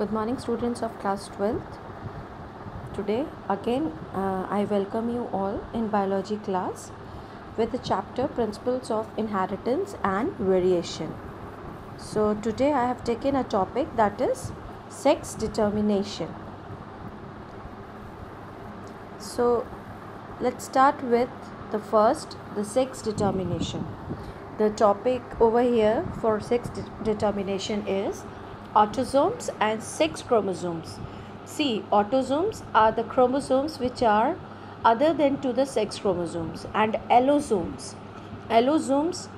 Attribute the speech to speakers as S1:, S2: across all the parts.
S1: Good morning, students of class 12th. Today again I welcome you all in biology class with the chapter Principles of Inheritance and Variation. So today I have taken a topic that is sex determination. So let's start with the sex determination. The topic over here for sex determination is autosomes and sex chromosomes. See, autosomes are the chromosomes which are other than to the sex chromosomes, and allosomes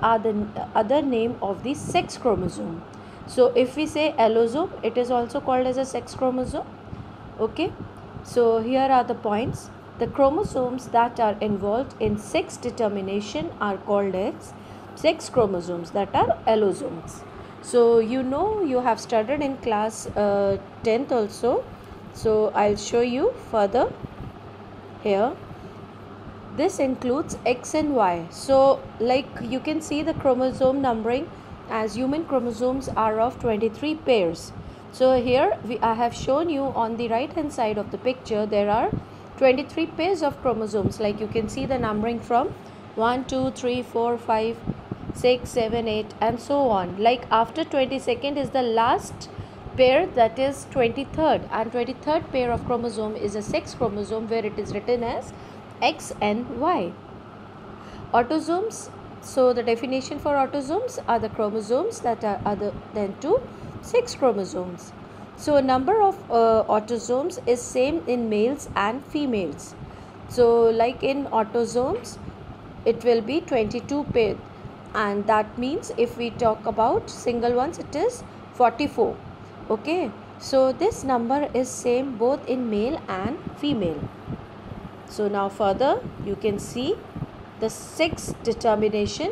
S1: are the other name of the sex chromosome. So if we say allosome, it is also called as a sex chromosome. Okay, so here are the points. The chromosomes that are involved in sex determination are called as sex chromosomes, that are allosomes. So you have studied in class 10th also. So I'll show you further here. This includes X and Y. So like you can see the chromosome numbering, as human chromosomes are of 23 pairs. So here I have shown you on the right hand side of the picture there are 23 pairs of chromosomes. Like you can see the numbering from 1, 2, 3, 4, 5, 6, 7, 8 and so on. Like after 22nd is the last pair, that is 23rd, and 23rd pair of chromosome is a sex chromosome where it is written as X and Y. Autosomes. So the definition for autosomes are the chromosomes that are other than to sex chromosomes. So a number of autosomes is same in males and females. So like in autosomes it will be 22 pair, and that means if we talk about single ones it is 44. Okay, so this number is same both in male and female. So now further you can see the sex determination,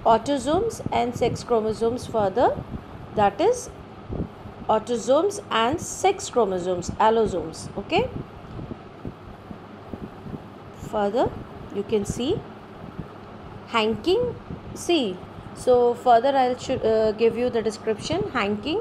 S1: autosomes and sex chromosomes further, that is autosomes and sex chromosomes, allosomes. Okay, further you can see Hanking. See, so further I'll give you the description. Hanking,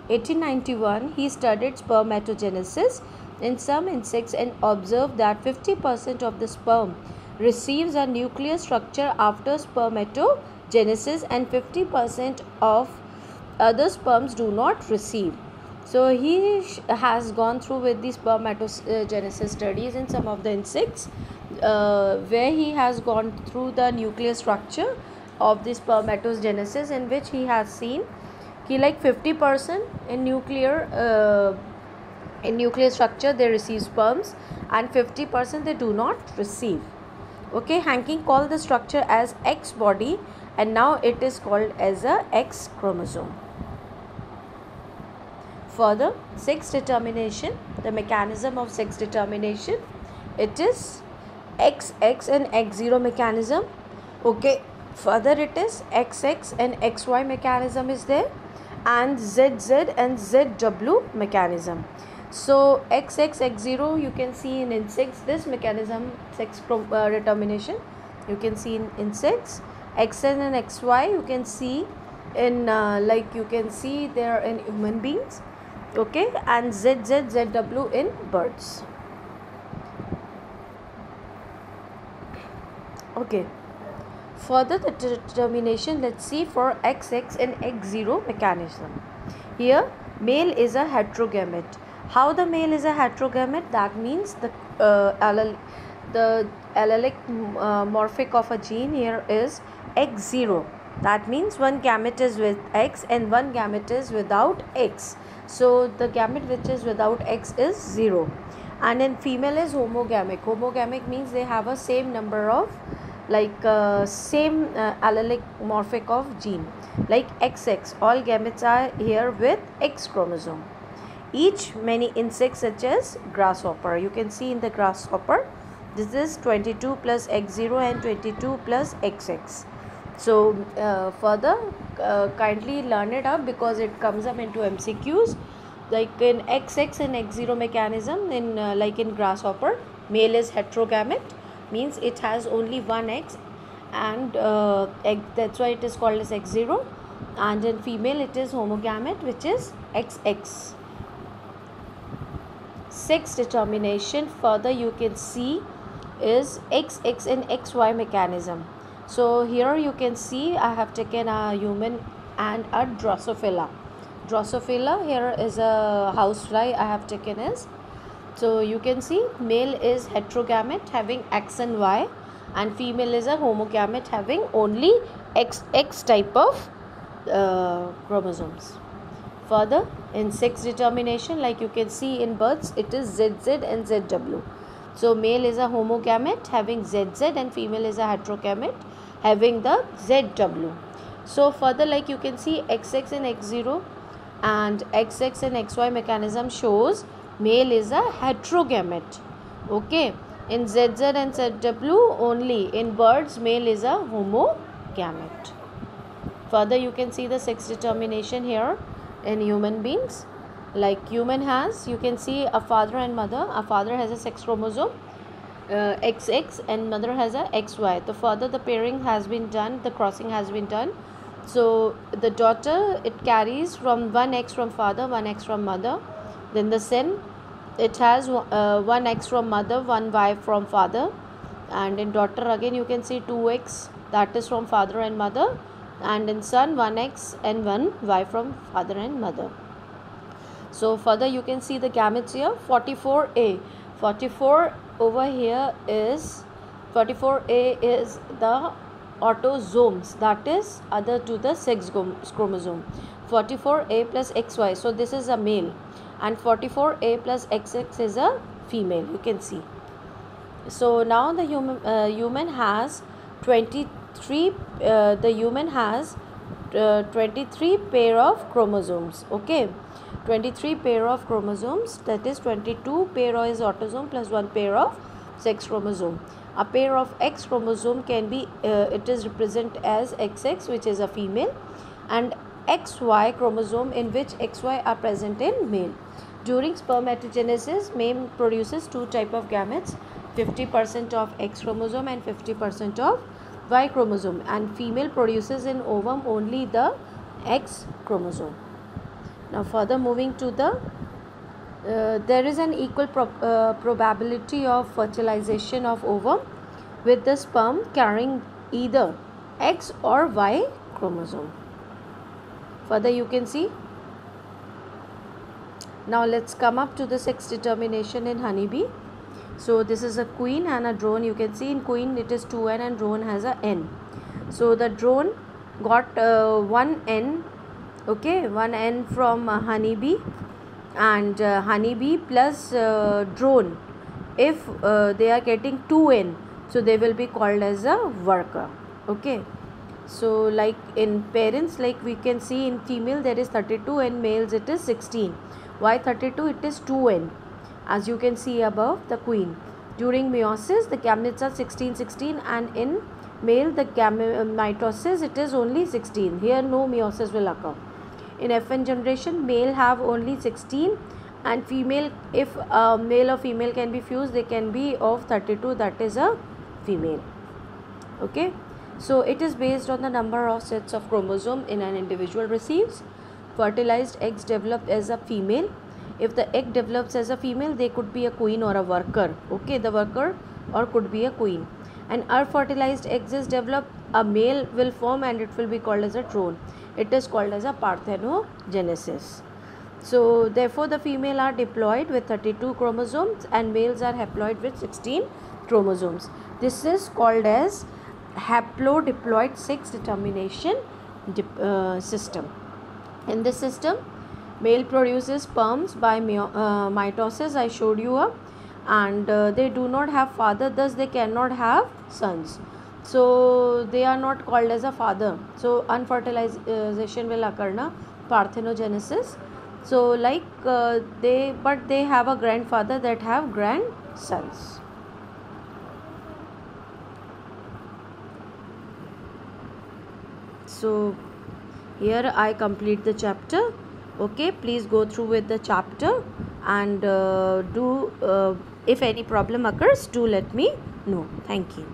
S1: 1891, he studied spermatogenesis in some insects and observed that 50% of the sperm receives a nuclear structure after spermatogenesis and 50% of other sperms do not receive. So he has gone through with the spermatogenesis studies in some of the insects where he has gone through the nuclear structure of the spermatogenesis, in which he has seen like 50% in nuclear structure they receive sperms and 50% they do not receive. Okay, Hanking called the structure as X body, and now it is called as a X chromosome. Further, sex determination, the mechanism of sex determination, it is XX and X0 mechanism. Okay, further it is XX and XY mechanism is there, and ZZ and ZW mechanism. So XX, X0 you can see in insects, this mechanism sex determination you can see in insects. XN and XY you can see in like you can see there in human beings. Okay, and ZZ, ZW in birds. Okay, further the determination, let's see for XX and X0 mechanism. Here male is a heterogamete. How the male is a heterogamete? That means the allelic morphic of a gene here is X0. That means one gamete is with X and one gamete is without X. So the gamete which is without X is 0. And in female is homogamic. Homogamic means they have a same number of same allelic morphic of gene, like XX. All gametes are here with X chromosome. Many insects such as grasshopper, you can see in the grasshopper this is 22 plus X0 and 22 plus XX. So further kindly learn it up because it comes up into MCQs. Like in XX and X0 mechanism, in like in grasshopper, male is heterogamete, means it has only one X, and that's why it is called as X0. And in female it is homogamete, which is XX. sixth determination further you can see is XX and XY mechanism. So here you can see I have taken a human and a Drosophila. Drosophila here is a housefly I have taken as. So you can see male is heterogamete having X and Y, and female is a homogamete having only XX type of chromosomes. Further, in sex determination, like you can see in birds, it is ZZ and ZW. So male is a homogamete having ZZ and female is a heterogamete having the ZW. So further, like you can see XX and X0 and XX and XY mechanism shows male is a heterogamete. Okay, in ZZ and ZW only. In birds, male is a homogamete. Further, you can see the sex determination here in human beings. Like human has, you can see a father and mother. A father has a sex chromosome XX and mother has a XY. The further the pairing has been done, the crossing has been done. So the daughter, it carries from one X from father, one X from mother. Then the son, it has one X from mother, one Y from father. And in daughter again you can see 2X, that is from father and mother. And in son, 1X and 1Y from father and mother. So further you can see the gametes here. 44A. 44 over here is 44A is the autosomes, that is other to the sex chromosome. 44A plus XY, so this is a male, and 44A plus XX is a female, you can see. So now the human has 23 the human has 23 pair of chromosomes. Okay, 23 pair of chromosomes, that is 22 pair is autosome plus 1 pair of sex chromosome. A pair of X chromosome can be it is represented as XX, which is a female, and XY chromosome in which XY are present in male. During spermatogenesis, male produces two type of gametes, 50% of X chromosome and 50% of Y chromosome, and female produces in ovum only the X chromosome. Now further moving to the there is an equal probability of fertilization of ovum with the sperm carrying either X or Y chromosome. Further you can see. Now let's come up to the sex determination in honeybee. So this is a queen and a drone. You can see in queen it is 2N and drone has a N. So the drone got 1N, okay, 1N from honeybee, and honeybee plus drone, if they are getting 2N, so they will be called as a worker. Okay, so like in parents, like we can see in female there is 32 and males it is 16. Why 32? It is 2N, as you can see above the queen. During meiosis the gametes are 16 and in male the mitosis it is only 16. Here no meiosis will occur. In FN generation, male have only 16 and female, if male or female can be fused, they can be of 32, that is a female. Okay, so it is based on the number of sets of chromosome in an individual receives. Fertilized eggs develop as a female. If the egg develops as a female, they could be a queen or a worker. Okay, the worker or could be a queen. And unfertilized eggs is developed, a male will form and it will be called as a drone. It is called as a parthenogenesis. So therefore the female are diploid with 32 chromosomes and males are haploid with 16 chromosomes. This is called as haplodiploid sex determination system. In this system, male produces sperms by mitosis, I showed you up, and they do not have father, thus they cannot have sons. So they are not called as a father. So unfertilization will occur na, parthenogenesis. So like they have a grandfather that have grandsons. So here I complete the chapter. Okay, please go through with the chapter and if any problem occurs, do let me know. Thank you.